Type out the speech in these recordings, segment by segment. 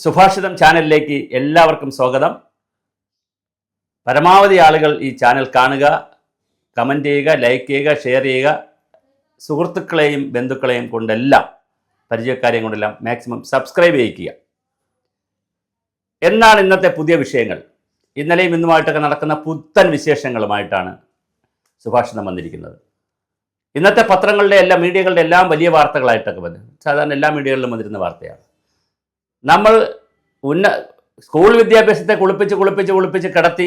സുഭാഷിതം ചാനലിലേക്ക് എല്ലാവർക്കും സ്വാഗതം. പരമാവധി ആളുകൾ ഈ ചാനൽ കാണുക, കമൻറ്റ് ചെയ്യുക, ലൈക്ക് ചെയ്യുക, ഷെയർ ചെയ്യുക. സുഹൃത്തുക്കളെയും ബന്ധുക്കളെയും കൊണ്ടെല്ലാം, പരിചയക്കാരെയും കൊണ്ടെല്ലാം മാക്സിമം സബ്സ്ക്രൈബ് ചെയ്യിക്കുക. എന്നാണ് ഇന്നത്തെ പുതിയ വിഷയങ്ങൾ. ഇന്നലെയും ഇന്നുമായിട്ടൊക്കെ നടക്കുന്ന പുത്തൻ വിശേഷങ്ങളുമായിട്ടാണ് സുഭാഷിതം വന്നിരിക്കുന്നത്. ഇന്നത്തെ പത്രങ്ങളുടെ എല്ലാ മീഡിയകളുടെ എല്ലാം വലിയ വാർത്തകളായിട്ടൊക്കെ വന്നു. സാധാരണ എല്ലാ മീഡിയകളിലും വന്നിരുന്ന വാർത്തയാണ്. നമ്മൾ സ്കൂൾ വിദ്യാഭ്യാസത്തെ കുളിപ്പിച്ച് കിടത്തി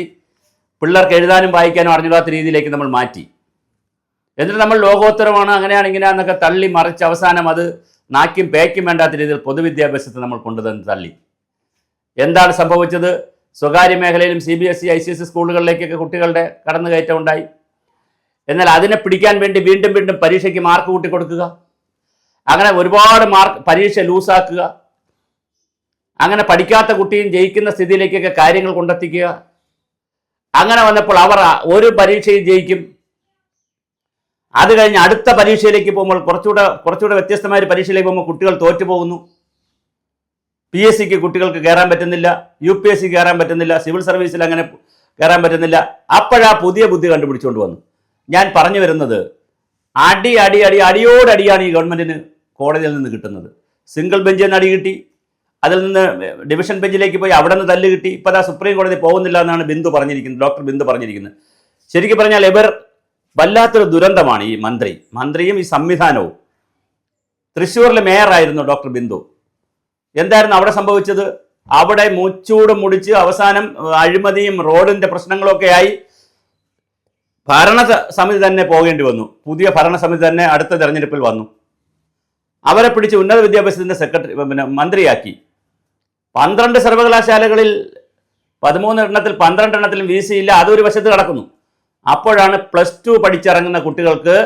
പിള്ളേർക്ക് എഴുതാനും വായിക്കാനും അറിഞ്ഞിടാത്ത രീതിയിലേക്ക് നമ്മൾ മാറ്റി. എന്നിട്ട് നമ്മൾ ലോകോത്തരമാണ്, അങ്ങനെയാണ് ഇങ്ങനെയാണെന്നൊക്കെ തള്ളി മറിച്ച് അവസാനം അത് നാക്കും പേക്കും വേണ്ടാത്ത രീതിയിൽ പൊതുവിദ്യാഭ്യാസത്തെ നമ്മൾ കൊണ്ടുതന്ന് തള്ളി. എന്താണ് സംഭവിച്ചത്? സ്വകാര്യ മേഖലയിലും CBSE ICSE സ്കൂളുകളിലേക്കൊക്കെ കുട്ടികളുടെ കടന്നുകയറ്റം ഉണ്ടായി. എന്നാൽ അതിനെ പിടിക്കാൻ വേണ്ടി വീണ്ടും വീണ്ടും പരീക്ഷയ്ക്ക് മാർക്ക് കൂട്ടി കൊടുക്കുക, അങ്ങനെ ഒരുപാട് പരീക്ഷ ലൂസാക്കുക, അങ്ങനെ പഠിക്കാത്ത കുട്ടിയും ജയിക്കുന്ന സ്ഥിതിയിലേക്കൊക്കെ കാര്യങ്ങൾ കൊണ്ടെത്തിക്കുക. അങ്ങനെ വന്നപ്പോൾ അവർ ഒരു പരീക്ഷയിൽ ജയിക്കും, അത് കഴിഞ്ഞ് അടുത്ത പരീക്ഷയിലേക്ക് പോകുമ്പോൾ കുറച്ചുകൂടെ വ്യത്യസ്തമായ ഒരു പരീക്ഷയിലേക്ക് പോകുമ്പോൾ കുട്ടികൾ തോറ്റുപോകുന്നു. PSCക്ക് കുട്ടികൾക്ക് കയറാൻ പറ്റുന്നില്ല, UPSC കയറാൻ പറ്റുന്നില്ല, സിവിൽ സർവീസിൽ അങ്ങനെ കയറാൻ പറ്റുന്നില്ല. അപ്പോഴാ പുതിയ ബുദ്ധി കണ്ടുപിടിച്ചുകൊണ്ട് വന്നു. ഞാൻ പറഞ്ഞു വരുന്നത്, അടിയോടടിയാണ് ഈ ഗവൺമെൻറ്റിന് കോടതിയിൽ നിന്ന് കിട്ടുന്നത്. സിംഗിൾ ബെഞ്ചിൽ നിന്ന് അടി കിട്ടി, അതിൽ നിന്ന് ഡിവിഷൻ ബെഞ്ചിലേക്ക് പോയി അവിടെ നിന്ന് തല്ല് കിട്ടി. ഇപ്പോൾ സുപ്രീം കോടതി പോകുന്നില്ല എന്നാണ് ഡോക്ടർ ബിന്ദു പറഞ്ഞിരിക്കുന്നത്. ശരിക്കും പറഞ്ഞാൽ ഇവർ വല്ലാത്തൊരു ദുരന്തമാണ്. ഈ മന്ത്രിയും ഈ സംവിധാനവും. തൃശ്ശൂരിലെ മേയറായിരുന്നു ഡോക്ടർ ബിന്ദു. എന്തായിരുന്നു അവിടെ സംഭവിച്ചത്? അവിടെ മുച്ചൂട് മുടിച്ച് അവസാനം അഴിമതിയും റോഡിൻ്റെ പ്രശ്നങ്ങളൊക്കെ ആയി ഭരണസമിതി തന്നെ പോകേണ്ടി വന്നു. പുതിയ ഭരണസമിതി തന്നെ അടുത്ത തെരഞ്ഞെടുപ്പിൽ വന്നു. അവരെ പിടിച്ച് ഉന്നത വിദ്യാഭ്യാസത്തിൻ്റെ മന്ത്രിയാക്കി. 12 സർവകലാശാലകളിൽ 13 എണ്ണത്തിൽ 12 എണ്ണത്തിലും VC ഇല്ല, അതൊരു വശത്ത് കിടക്കുന്നു. അപ്പോഴാണ് +2 പഠിച്ചിറങ്ങുന്ന കുട്ടികൾക്ക്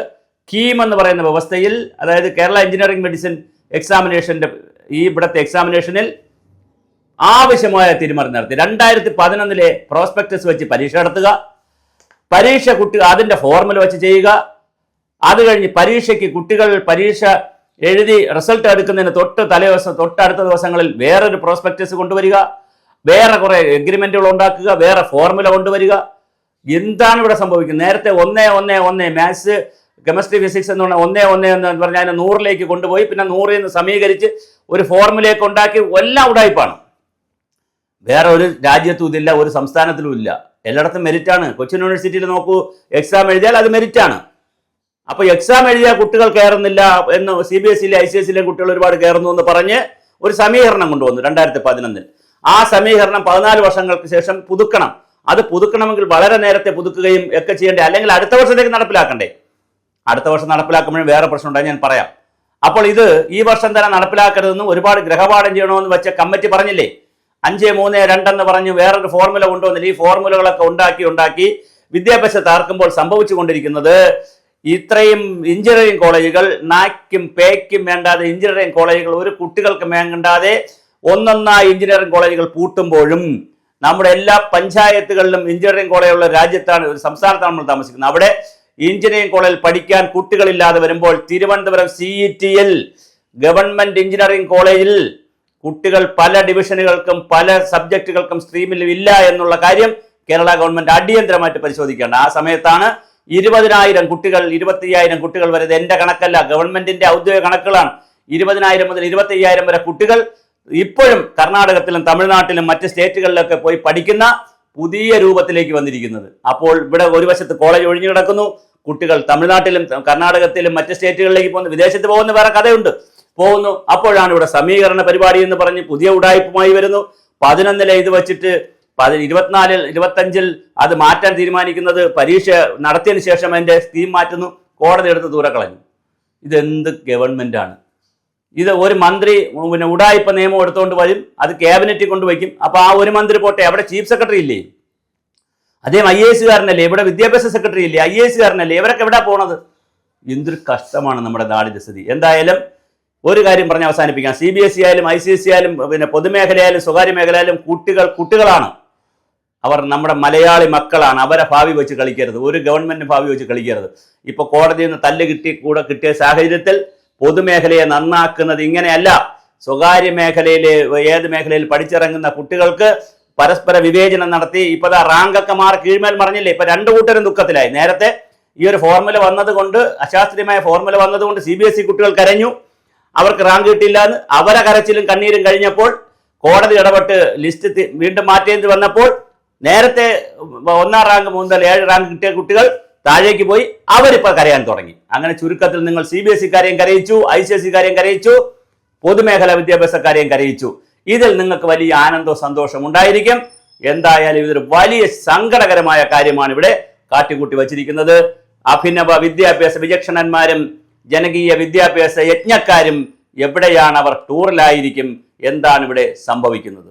കീം എന്ന് പറയുന്ന വ്യവസ്ഥയിൽ, അതായത് കേരള എഞ്ചിനീയറിംഗ് മെഡിസിൻ എക്സാമിനേഷൻ്റെ ഇവിടുത്തെ എക്സാമിനേഷനിൽ ആവശ്യമായ തീരുമാനം നടത്തി. 2011 പ്രോസ്പെക്ടസ് വെച്ച് പരീക്ഷ നടത്തുക, അതിൻ്റെ ഫോർമുല വെച്ച് ചെയ്യുക. അത് കഴിഞ്ഞ് കുട്ടികൾ പരീക്ഷ എഴുതി റിസൾട്ട് എടുക്കുന്നതിന് തൊട്ടടുത്ത ദിവസങ്ങളിൽ വേറൊരു പ്രോസ്പെക്ടസ് കൊണ്ടുവരിക, വേറെ കുറേ എഗ്രിമെൻറ്റുകൾ ഉണ്ടാക്കുക, വേറെ ഫോർമുല കൊണ്ടുവരിക. എന്താണ് ഇവിടെ സംഭവിക്കുന്നത്? നേരത്തെ 1-1-1 മാത്സ്, കെമിസ്ട്രി, ഫിസിക്സ് എന്ന് പറഞ്ഞാൽ 1-1 എന്ന് പറഞ്ഞാൽ അതിനെ 100ലേക്ക് കൊണ്ടുപോയി, പിന്നെ 100ൽ നിന്ന് സമീകരിച്ച് ഒരു ഫോർമുലയൊക്കെ ഉണ്ടാക്കി. എല്ലാം ഉടായിപ്പാണ്. വേറെ ഒരു രാജ്യത്തും ഇതില്ല, ഒരു സംസ്ഥാനത്തിലും ഇല്ല. എല്ലായിടത്തും മെരിറ്റാണ്. കൊച്ചിൻ യൂണിവേഴ്സിറ്റിയിൽ നോക്കൂ, എക്സാം എഴുതിയാൽ അത് മെരിറ്റാണ്. അപ്പോൾ എക്സാം എഴുതിയ കുട്ടികൾ കയറുന്നില്ല എന്ന് CBSE ICSE കുട്ടികൾ ഒരുപാട് കയറുന്നു എന്ന് പറഞ്ഞ് ഒരു സമീകരണം കൊണ്ടുവന്നു 2011. ആ സമീകരണം 14 വർഷങ്ങൾക്ക് ശേഷം പുതുക്കണം. അത് പുതുക്കണമെങ്കിൽ വളരെ നേരത്തെ പുതുക്കുകയും ഒക്കെ ചെയ്യേണ്ടേ, അല്ലെങ്കിൽ അടുത്ത വർഷത്തേക്ക് നടപ്പിലാക്കണ്ടേ. അടുത്ത വർഷം നടപ്പിലാക്കുമ്പോഴും വേറെ പ്രശ്നം ഉണ്ടായി, ഞാൻ പറയാം. അപ്പോൾ ഇത് ഈ വർഷം തന്നെ നടപ്പിലാക്കരുതെന്നും ഒരുപാട് ഗ്രഹപാഠം ചെയ്യണമെന്ന് വെച്ച കമ്മിറ്റി പറഞ്ഞില്ലേ, 5-3-2 എന്ന് പറഞ്ഞ് വേറൊരു ഫോർമുല കൊണ്ടുവന്നില്ല. ഈ ഫോർമുലകളൊക്കെ ഉണ്ടാക്കി വിദ്യാഭ്യാസം തകർക്കുമ്പോൾ സംഭവിച്ചു കൊണ്ടിരിക്കുന്നത്, ഇത്രയും എഞ്ചിനീയറിംഗ് കോളേജുകൾ നായ്ക്കും പേയ്ക്കും വേണ്ടാതെ എഞ്ചിനീയറിംഗ് കോളേജുകൾ ഒരു കുട്ടികൾക്ക് വേണ്ടാതെ ഒന്നൊന്നായി എഞ്ചിനീയറിംഗ് കോളേജുകൾ പൂട്ടുമ്പോഴും, നമ്മുടെ എല്ലാ പഞ്ചായത്തുകളിലും എഞ്ചിനീയറിംഗ് കോളേജുള്ള രാജ്യത്താണ്, ഒരു സംസ്ഥാനത്താണ് നമ്മൾ താമസിക്കുന്നത്. അവിടെ എഞ്ചിനീയറിംഗ് കോളേജിൽ പഠിക്കാൻ കുട്ടികളില്ലാതെ വരുമ്പോൾ തിരുവനന്തപുരം CETL ഗവൺമെന്റ് എഞ്ചിനീയറിംഗ് കോളേജിൽ കുട്ടികൾ പല ഡിവിഷനുകൾക്കും പല സബ്ജക്റ്റുകൾക്കും സ്ട്രീമിലും ഇല്ല എന്നുള്ള കാര്യം കേരള ഗവൺമെന്റ് അടിയന്തരമായിട്ട് പരിശോധിക്കേണ്ട. ആ സമയത്താണ് 20,000 കുട്ടികൾ 25,000 കുട്ടികൾ വരെ, എന്റെ കണക്കല്ല, ഗവൺമെന്റിന്റെ ഔദ്യോഗിക കണക്കുകളാണ്, 20,000 മുതൽ 25,000 വരെ കുട്ടികൾ ഇപ്പോഴും കർണാടകത്തിലും തമിഴ്നാട്ടിലും മറ്റ് സ്റ്റേറ്റുകളിലൊക്കെ പോയി പഠിക്കുന്ന പുതിയ രൂപത്തിലേക്ക് വന്നിരിക്കുന്നത്. അപ്പോൾ ഇവിടെ ഒരു വശത്ത് കോളേജ് ഒഴിഞ്ഞു കിടക്കുന്നു, കുട്ടികൾ തമിഴ്നാട്ടിലും കർണാടകത്തിലും മറ്റ് സ്റ്റേറ്റുകളിലേക്ക് പോകുന്നു, വിദേശത്ത് പോകുന്ന വേറെ കഥയുണ്ട്, പോകുന്നു. അപ്പോഴാണ് ഇവിടെ സമീകരണ പരിപാടി എന്ന് പറഞ്ഞ് പുതിയ ഉടായ്പുമായി വരുന്നു. 11 ഇത് വച്ചിട്ട് 24-25 അത് മാറ്റാൻ തീരുമാനിക്കുന്നത്, പരീക്ഷ നടത്തിയതിന് ശേഷം അതിൻ്റെ സ്കീം മാറ്റുന്നു, കോടതി എടുത്ത് ദൂരക്കളഞ്ഞു. ഇതെന്ത് ഗവൺമെൻറ്റാണ് ഇത്? ഒരു മന്ത്രി ഉടായ്പ നിയമം എടുത്തുകൊണ്ട് വരും, അത് ക്യാബിനറ്റിൽ കൊണ്ടുവയ്ക്കും. അപ്പോൾ ആ ഒരു മന്ത്രി പോട്ടെ, അവിടെ ചീഫ് സെക്രട്ടറി ഇല്ലേ? അദ്ദേഹം IAS കാരനല്ലേ? ഇവിടെ വിദ്യാഭ്യാസ സെക്രട്ടറി ഇല്ലേ? IAS കാരനല്ലേ? ഇവരൊക്കെ എവിടെ പോണത്? എന്തൊരു കഷ്ടമാണ് നമ്മുടെ നാടിൻ്റെ സ്ഥിതി. എന്തായാലും ഒരു കാര്യം പറഞ്ഞ് അവസാനിപ്പിക്കാം. CBSE ആയാലും ICSE ആയാലും പിന്നെ പൊതുമേഖലയായാലും സ്വകാര്യ മേഖലയായാലും കുട്ടികളാണ്. അവർ നമ്മുടെ മലയാളി മക്കളാണ്. അവരെ ഭാവി വെച്ച് കളിക്കരുത്, ഒരു ഗവൺമെന്റ് ഭാവി വെച്ച് കളിക്കരുത്. ഇപ്പോൾ കോടതിയിൽ നിന്ന് തല്ല് കിട്ടിയ സാഹചര്യത്തിൽ പൊതുമേഖലയെ നന്നാക്കുന്നത് ഇങ്ങനെയല്ല. സ്വകാര്യ മേഖലയിൽ ഏത് മേഖലയിൽ പഠിച്ചിറങ്ങുന്ന കുട്ടികൾക്ക് പരസ്പര വിവേചനം നടത്തി ഇപ്പൊ റാങ്കൊക്കെ മാറി കീഴ്മേൽ മറിഞ്ഞില്ലേ? ഇപ്പൊ രണ്ടു കൂട്ടരും ദുഃഖത്തിലായി. നേരത്തെ ഈ ഒരു ഫോർമുല വന്നതുകൊണ്ട്, അശാസ്ത്രീയമായ ഫോർമുല വന്നതുകൊണ്ട് CBSE കുട്ടികൾ കരഞ്ഞു, അവർക്ക് റാങ്ക് കിട്ടിയില്ല എന്ന്. അവരെ കരച്ചിലും കണ്ണീരും കഴിഞ്ഞപ്പോൾ കോടതി ഇടപെട്ട് ലിസ്റ്റ് വീണ്ടും മാറ്റേണ്ടി വന്നപ്പോൾ നേരത്തെ 1ാം റാങ്ക് മുതൽ 7 റാങ്ക് കിട്ടിയ കുട്ടികൾ താഴേക്ക് പോയി, അവരിപ്പോൾ കരയാൻ തുടങ്ങി. അങ്ങനെ ചുരുക്കത്തിൽ നിങ്ങൾ CBSE-കാരെയും കരയിച്ചു, ICSE-കാരെയും കരയിച്ചു, പൊതുമേഖലാ വിദ്യാഭ്യാസക്കാരെയും കരയിച്ചു. ഇതിൽ നിങ്ങൾക്ക് വലിയ ആനന്ദവും സന്തോഷം ഉണ്ടായിരിക്കും. എന്തായാലും ഇതൊരു വലിയ സങ്കടകരമായ കാര്യമാണ് ഇവിടെ കാട്ടിക്കൂട്ടി വച്ചിരിക്കുന്നത്. അഭിനവ വിദ്യാഭ്യാസ വിചക്ഷണന്മാരും ജനകീയ വിദ്യാഭ്യാസ യജ്ഞക്കാരും എവിടെയാണ്? അവർ ടൂറിലായിരിക്കും. എന്താണ് ഇവിടെ സംഭവിക്കുന്നത്?